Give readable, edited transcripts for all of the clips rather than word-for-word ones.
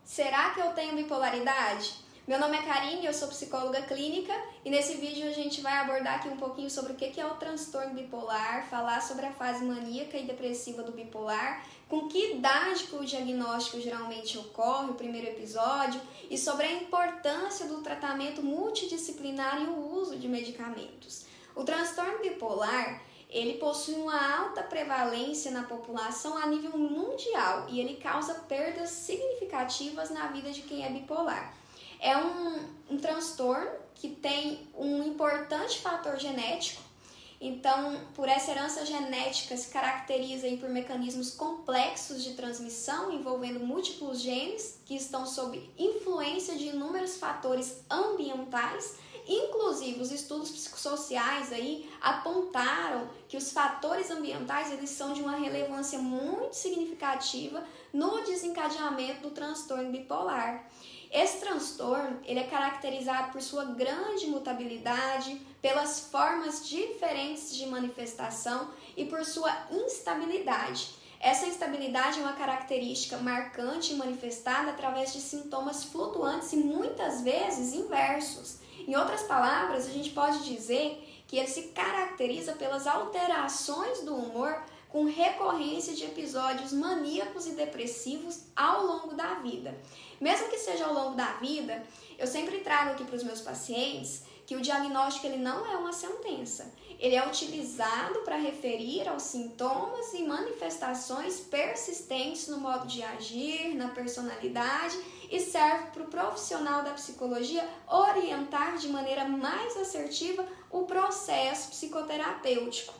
Será que eu tenho bipolaridade? Meu nome é Karine, eu sou psicóloga clínica e nesse vídeo a gente vai abordar aqui um pouquinho sobre o que é o transtorno bipolar, falar sobre a fase maníaca e depressiva do bipolar, com que idade que o diagnóstico geralmente ocorre, o primeiro episódio, e sobre a importância do tratamento multidisciplinar e o uso de medicamentos. O transtorno bipolar, ele possui uma alta prevalência na população a nível mundial e ele causa perdas significativas na vida de quem é bipolar. É um transtorno que tem um importante fator genético, então, por essa herança genética se caracteriza aí por mecanismos complexos de transmissão envolvendo múltiplos genes que estão sob influência de inúmeros fatores ambientais. Inclusive, os estudos psicossociais aí apontaram que os fatores ambientais eles são de uma relevância muito significativa no desencadeamento do transtorno bipolar. Esse transtorno ele é caracterizado por sua grande mutabilidade, pelas formas diferentes de manifestação e por sua instabilidade. Essa instabilidade é uma característica marcante e manifestada através de sintomas flutuantes e muitas vezes inversos. Em outras palavras, a gente pode dizer que ele se caracteriza pelas alterações do humor com recorrência de episódios maníacos e depressivos ao longo da vida. Mesmo que seja ao longo da vida, eu sempre trago aqui para os meus pacientes que o diagnóstico ele não é uma sentença. Ele é utilizado para referir aos sintomas e manifestações persistentes no modo de agir, na personalidade e serve para o profissional da psicologia orientar de maneira mais assertiva o processo psicoterapêutico.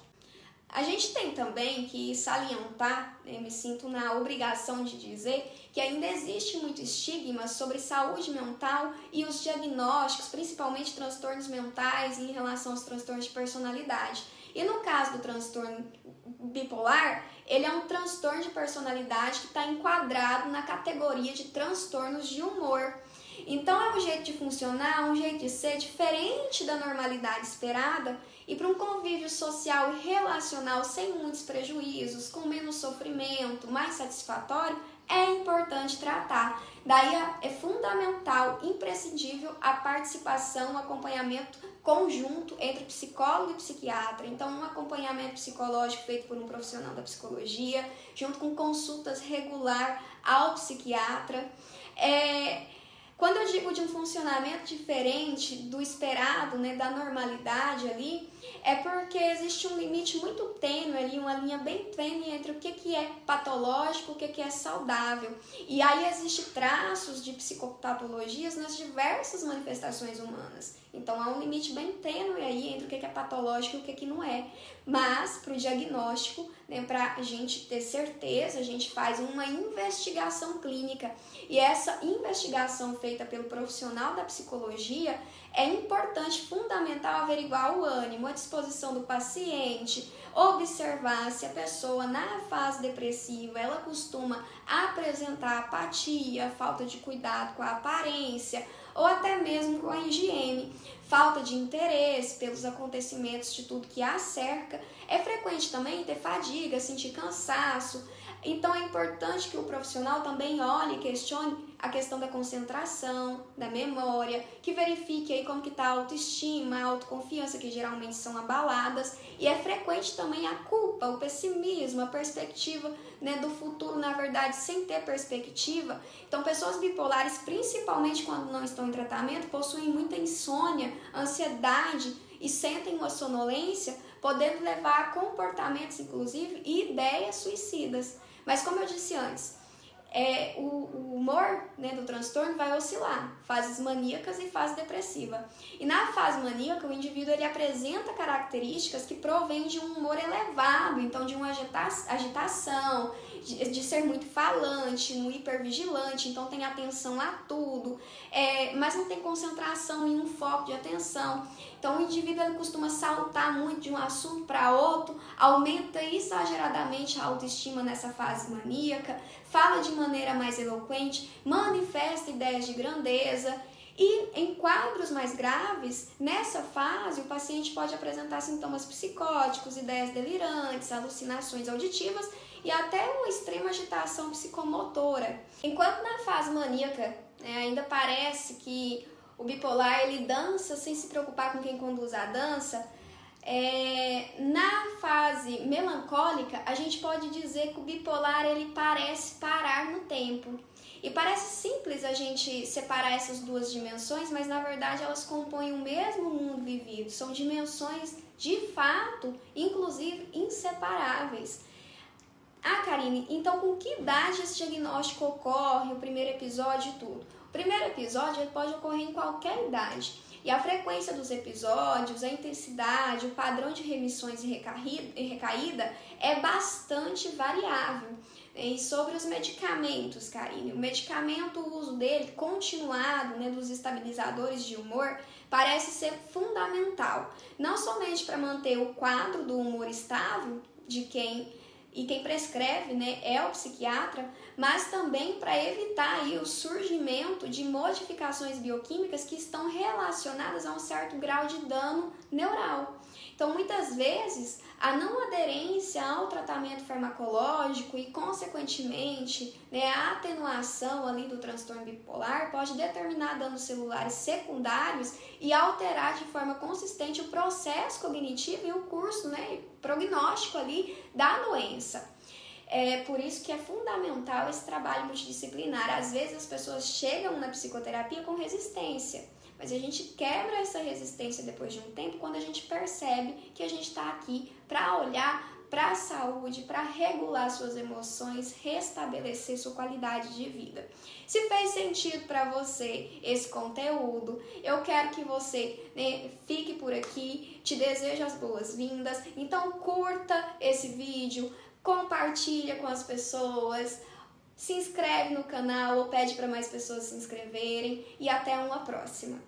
A gente tem também que salientar, me sinto na obrigação de dizer que ainda existe muito estigma sobre saúde mental e os diagnósticos, principalmente transtornos mentais em relação aos transtornos de personalidade. E no caso do transtorno bipolar, ele é um transtorno de personalidade que está enquadrado na categoria de transtornos de humor. Então é um jeito de funcionar, um jeito de ser diferente da normalidade esperada e para um convívio social e relacional sem muitos prejuízos, com menos sofrimento, mais satisfatório, é importante tratar. Daí é fundamental, imprescindível a participação, o acompanhamento conjunto entre psicólogo e psiquiatra. Então, um acompanhamento psicológico feito por um profissional da psicologia, junto com consultas regular ao psiquiatra. Quando eu digo de um funcionamento diferente do esperado, da normalidade ali, é porque existe um limite muito tênue ali, uma linha bem tênue entre o que é patológico e o que é saudável. E aí existem traços de psicopatologias nas diversas manifestações humanas. Então há um limite bem tênue aí entre o que é patológico e o que não é. Mas para o diagnóstico, para a gente ter certeza, a gente faz uma investigação clínica. E essa investigação feita pelo profissional da psicologia é importante, fundamental averiguar o ânimo, a disposição do paciente, observar se a pessoa na fase depressiva ela costuma apresentar apatia, falta de cuidado com a aparência ou até mesmo com a higiene, falta de interesse pelos acontecimentos de tudo que a cerca. É frequente também ter fadiga, sentir cansaço. Então é importante que o profissional também olhe e questione a questão da concentração, da memória, que verifique aí como que está a autoestima, a autoconfiança, que geralmente são abaladas, e é frequente também a culpa, o pessimismo, a perspectiva do futuro, na verdade, sem ter perspectiva. Então, pessoas bipolares, principalmente quando não estão em tratamento, possuem muita insônia, ansiedade e sentem uma sonolência, podendo levar a comportamentos, inclusive, e ideias suicidas. Mas, como eu disse antes, o humor do transtorno vai oscilar, fases maníacas e fase depressiva. E na fase maníaca, o indivíduo ele apresenta características que provêm de um humor elevado, então de uma agitação, de ser muito falante, um hipervigilante, então tem atenção a tudo, mas não tem concentração em um foco de atenção. Então o indivíduo ele costuma saltar muito de um assunto para outro, aumenta exageradamente a autoestima nessa fase maníaca, fala de maneira mais eloquente, manifesta ideias de grandeza. E em quadros mais graves, nessa fase, o paciente pode apresentar sintomas psicóticos, ideias delirantes, alucinações auditivas e até uma extrema agitação psicomotora. Enquanto na fase maníaca, ainda parece que o bipolar ele dança sem se preocupar com quem conduz a dança, na fase melancólica a gente pode dizer que o bipolar ele parece parar no tempo. E parece simples a gente separar essas duas dimensões, mas na verdade elas compõem o mesmo mundo vivido. São dimensões de fato, inclusive inseparáveis. Karine, então com que idade esse diagnóstico ocorre, o primeiro episódio e tudo? O primeiro episódio ele pode ocorrer em qualquer idade. E a frequência dos episódios, a intensidade, o padrão de remissões e recaída é bastante variável. E sobre os medicamentos, Karine, o medicamento, o uso dele continuado, dos estabilizadores de humor, parece ser fundamental. Não somente para manter o quadro do humor estável quem prescreve é o psiquiatra, mas também para evitar aí o surgimento de modificações bioquímicas que estão relacionadas a um certo grau de dano neural. Então, muitas vezes, a não aderência ao tratamento farmacológico e, consequentemente, a atenuação ali do transtorno bipolar pode determinar danos celulares secundários e alterar de forma consistente o processo cognitivo e o curso, prognóstico ali da doença. É por isso que é fundamental esse trabalho multidisciplinar. Às vezes as pessoas chegam na psicoterapia com resistência, mas a gente quebra essa resistência depois de um tempo quando a gente percebe que a gente está aqui para olhar para a saúde, para regular suas emoções, restabelecer sua qualidade de vida. Se fez sentido para você esse conteúdo, eu quero que você fique por aqui, te desejo as boas-vindas, então curta esse vídeo, compartilha com as pessoas, se inscreve no canal ou pede para mais pessoas se inscreverem e até uma próxima.